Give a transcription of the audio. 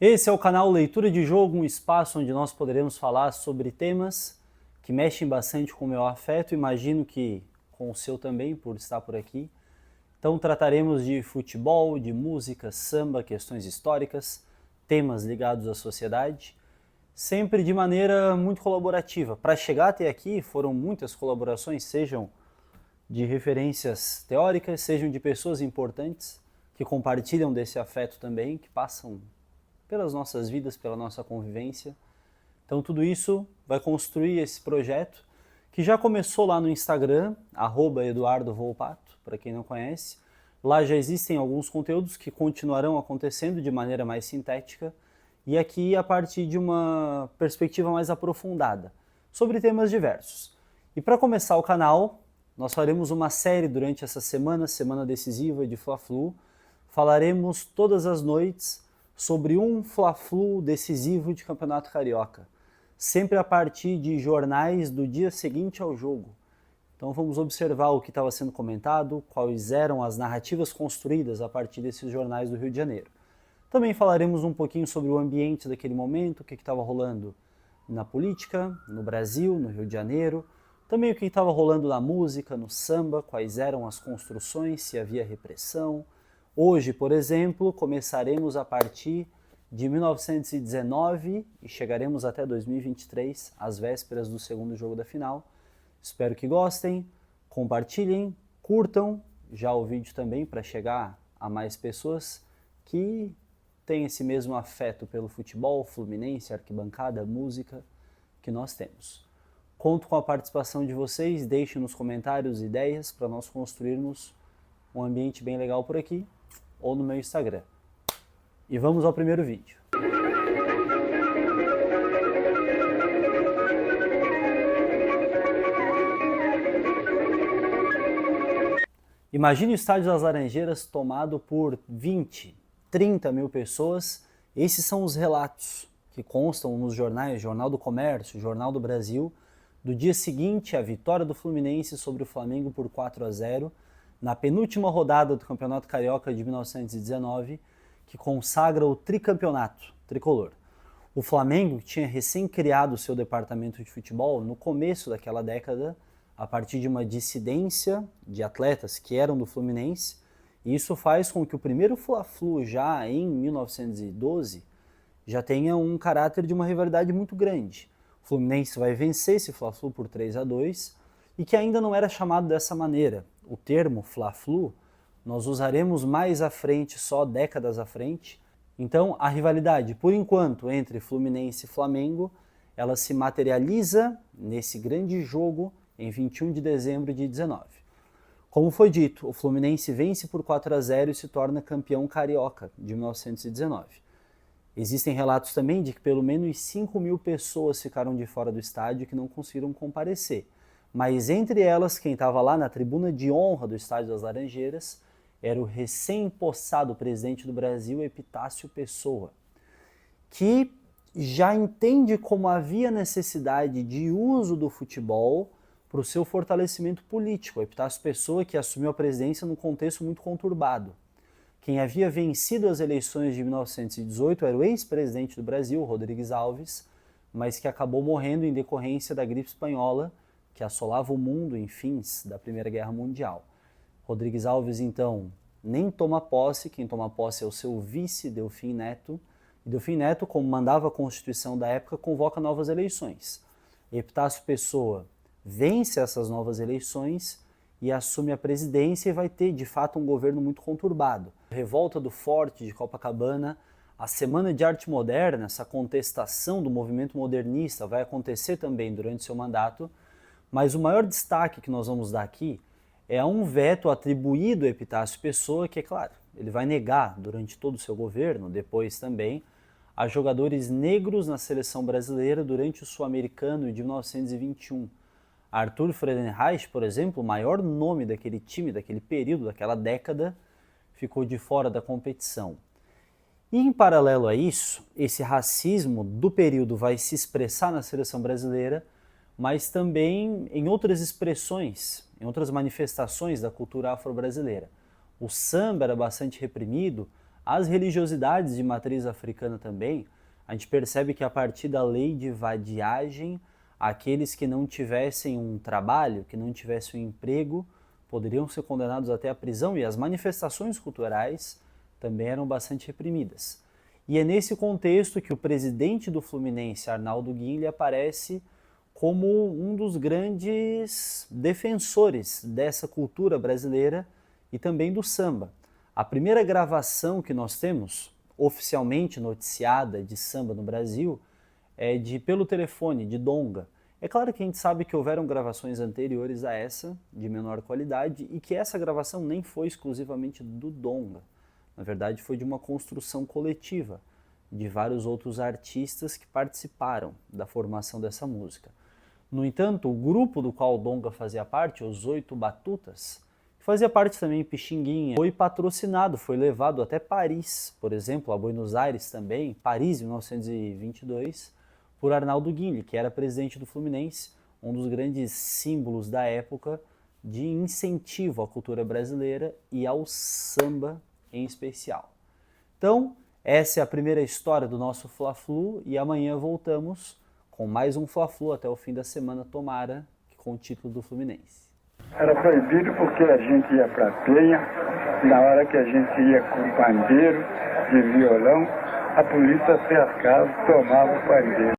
Esse é o canal Leitura de Jogo, um espaço onde nós poderemos falar sobre temas que mexem bastante com o meu afeto, imagino que com o seu também, por estar por aqui. Então trataremos de futebol, de música, samba, questões históricas, temas ligados à sociedade, sempre de maneira muito colaborativa. Para chegar até aqui foram muitas colaborações, sejam de referências teóricas, sejam de pessoas importantes que compartilham desse afeto também, que passam pelas nossas vidas, pela nossa convivência. Então tudo isso vai construir esse projeto, que já começou lá no Instagram, @EduardoVolpato, para quem não conhece. Lá já existem alguns conteúdos que continuarão acontecendo de maneira mais sintética, e aqui a partir de uma perspectiva mais aprofundada, sobre temas diversos. E para começar o canal, nós faremos uma série durante essa semana decisiva de Fla-Flu. Falaremos todas as noites sobre um Fla-Flu decisivo de Campeonato Carioca, sempre a partir de jornais do dia seguinte ao jogo. Então vamos observar o que estava sendo comentado, quais eram as narrativas construídas a partir desses jornais do Rio de Janeiro. Também falaremos um pouquinho sobre o ambiente daquele momento, o que estava rolando na política, no Brasil, no Rio de Janeiro, também o que estava rolando na música, no samba, quais eram as construções, se havia repressão. Hoje, por exemplo, começaremos a partir de 1919 e chegaremos até 2023, às vésperas do segundo jogo da final. Espero que gostem, compartilhem, curtam já o vídeo também para chegar a mais pessoas que têm esse mesmo afeto pelo futebol, Fluminense, arquibancada, música que nós temos. Conto com a participação de vocês, deixem nos comentários ideias para nós construirmos um ambiente bem legal por aqui ou no meu Instagram. E vamos ao primeiro vídeo. Imagine o Estádio das Laranjeiras tomado por 20, 30 mil pessoas. Esses são os relatos que constam nos jornais, Jornal do Comércio, Jornal do Brasil, do dia seguinte à vitória do Fluminense sobre o Flamengo por 4-0, na penúltima rodada do Campeonato Carioca de 1919, que consagra o tricampeonato tricolor. O Flamengo tinha recém-criado seu departamento de futebol no começo daquela década, a partir de uma dissidência de atletas que eram do Fluminense, e isso faz com que o primeiro Fla-Flu, já em 1912, já tenha um caráter de uma rivalidade muito grande. O Fluminense vai vencer esse Fla-Flu por 3-2, e que ainda não era chamado dessa maneira. O termo Fla-Flu nós usaremos mais à frente, só décadas à frente. Então a rivalidade, por enquanto, entre Fluminense e Flamengo, ela se materializa nesse grande jogo em 21 de dezembro de 19. Como foi dito, o Fluminense vence por 4-0 e se torna campeão carioca de 1919. Existem relatos também de que pelo menos 5 mil pessoas ficaram de fora do estádio e que não conseguiram comparecer. Mas entre elas, quem estava lá na tribuna de honra do Estádio das Laranjeiras era o recém-possado presidente do Brasil, Epitácio Pessoa, que já entende como havia necessidade de uso do futebol para o seu fortalecimento político. Epitácio Pessoa, que assumiu a presidência num contexto muito conturbado. Quem havia vencido as eleições de 1918 era o ex-presidente do Brasil, Rodrigues Alves, mas que acabou morrendo em decorrência da gripe espanhola, que assolava o mundo em fins da Primeira Guerra Mundial. Rodrigues Alves, então, nem toma posse, quem toma posse é o seu vice, Delfim Neto, e Delfim Neto, como mandava a Constituição da época, convoca novas eleições. Epitácio Pessoa vence essas novas eleições e assume a presidência e vai ter, de fato, um governo muito conturbado. A revolta do Forte de Copacabana, a Semana de Arte Moderna, essa contestação do movimento modernista vai acontecer também durante seu mandato, mas o maior destaque que nós vamos dar aqui é a um veto atribuído a Epitácio Pessoa, que é claro, ele vai negar durante todo o seu governo, depois também, a jogadores negros na seleção brasileira durante o Sul-Americano de 1921. Arthur Friedenreich, por exemplo, o maior nome daquele time, daquele período, daquela década, ficou de fora da competição. E em paralelo a isso, esse racismo do período vai se expressar na seleção brasileira, mas também em outras expressões, em outras manifestações da cultura afro-brasileira. O samba era bastante reprimido, As religiosidades de matriz africana também, a gente percebe que a partir da lei de vadiagem, aqueles que não tivessem um trabalho, que não tivessem um emprego, poderiam ser condenados até à prisão, e as manifestações culturais também eram bastante reprimidas. E é nesse contexto que o presidente do Fluminense, Arnaldo Guinle, aparece como um dos grandes defensores dessa cultura brasileira e também do samba. A primeira gravação que nós temos, oficialmente noticiada, de samba no Brasil, é pelo telefone, de Donga. É claro que a gente sabe que houveram gravações anteriores a essa, de menor qualidade, e que essa gravação nem foi exclusivamente do Donga. Na verdade, foi de uma construção coletiva, de vários outros artistas que participaram da formação dessa música. No entanto, o grupo do qual o Donga fazia parte, os 8 Batutas, que fazia parte também Pixinguinha, foi patrocinado, foi levado até Paris, por exemplo, a Buenos Aires também, Paris em 1922, por Arnaldo Guinle, que era presidente do Fluminense, um dos grandes símbolos da época de incentivo à cultura brasileira e ao samba em especial. Então, essa é a primeira história do nosso Fla-Flu e amanhã voltamos com mais um Fla-Flu até o fim da semana, tomara, com o título do Fluminense. Era proibido porque a gente ia pra Penha, na hora que a gente ia com pandeiro, de violão, a polícia cercava, tomava o pandeiro.